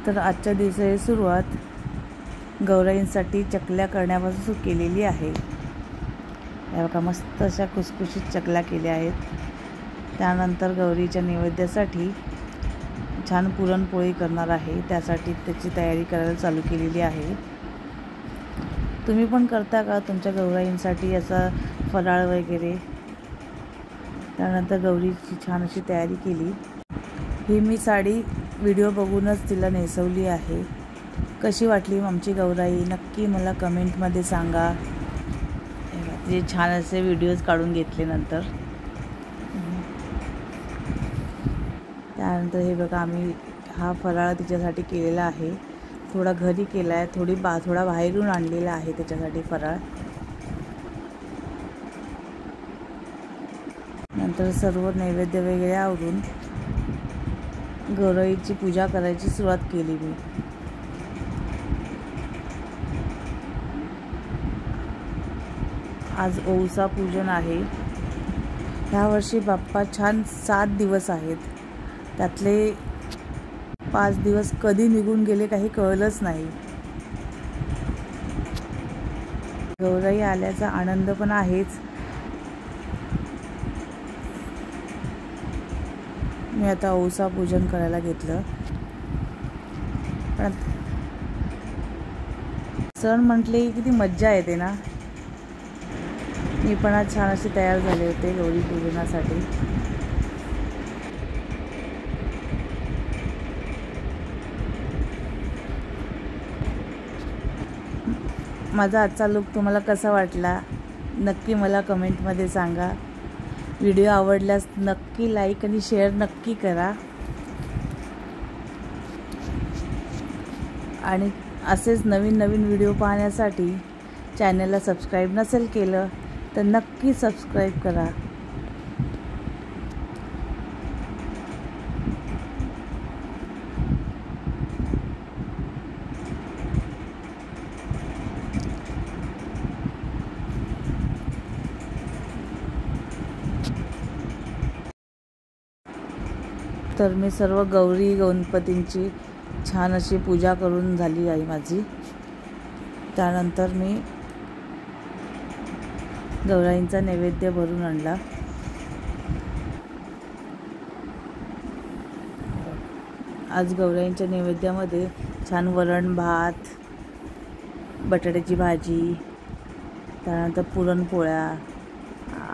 तर आजच्या दिवसाची सुरुवात गौराईंसाठी चकल्या करण्यापासून केलेली आहे। या बघा मस्त अशा खुसखुशीत चकल्या केल्या आहेत। त्यानंतर गौरीच्या नैवेद्यासाठी छान पुरणपोळी करणार आहे, त्यासाठी त्याची तयारी करायला चालू केलेली आहे। तुम्ही पण करता का तुमच्या गौराईंसाठी असा फराळ वगैरे? त्यानंतर गौरीची छान अशी तयारी केली। ही मी साडी व्हिडिओ बघूनच तिला नेसवली आहे। कशी वाटली आमची गौराई नक्की मला कमेंटमध्ये सांगा। तिचे छान असे व्हिडिओज काढून घेतले नंतर। त्यानंतर हे बघा आम्ही हा फराळ तिच्यासाठी केलेला आहे। थोडा घरी केला आहे, थोडा बाहेरून आणलेला आहे त्याच्यासाठी फराळ। नंतर सर्व नैवेद्य वगैरे आवरून गौराईची पूजा करायची सुरुवात केली मी। आज ओवसा पूजन आहे। ह्या वर्षी बाप्पा छान 7 दिवस आहेत, त्यातले 5 दिवस कधी निघून गेले काही कळलंच नाही। गौराई आल्याचा आनंद पण आहेच। मी आता ओवसा पूजन करायला घेतलं। पण सण म्हटले की किती मज्जा येते ना। मी पण आज छान अशी तयार झाले होते गौरी पूजनासाठी। माझा आजचा लुक तुम्हाला कसा वाटला नक्की मला कमेंटमध्ये सांगा। व्हिडिओ आवडल्यास नक्की लाईक आणि शेअर नक्की करा। आणि असेच नवीन व्हिडिओ पाहण्यासाठी चॅनलला सबस्क्राईब नसेल केलं तर नक्की सबस्क्राईब करा। तर मी सर्व गौरी गणपतींची छान अशी पूजा करून झाली आहे माझी। त्यानंतर मी गौराईंचा नैवेद्य भरून आणला। आज गौराईंच्या नैवेद्यामध्ये छान वरण भात, बटाट्याची भाजी, त्यानंतर पुरणपोळ्या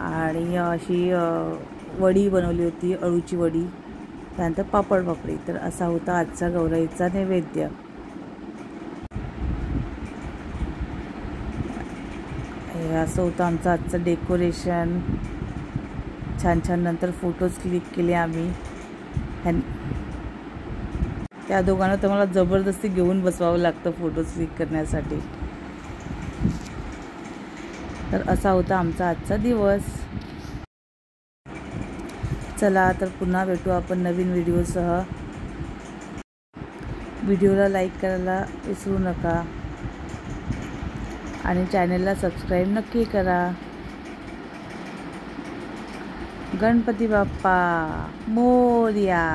आणि अशी वडी बनवली होती, अळूची वडी, त्यानंतर पापड पापडी। तर असा होता आजचा गौराईचा नैवेद्य। हे असं होतं आमचं आजचं डेकोरेशन। छान नंतर फोटोज क्लिक केले आम्ही। त्या दोघांना तर मला जबरदस्ती घेऊन बसवावं लागतं फोटोज क्लिक करण्यासाठी। तर असा होता आमचा आजचा दिवस। चला तर पुन्हा भेटू आपण नवीन व्हिडिओसह। व्हिडिओला लाईक करायला विसरू नका आणि चॅनलला सबस्क्राईब नक्की करा। गणपती बाप्पा मोरया,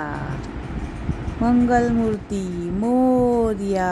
मंगलमूर्ती मोरया।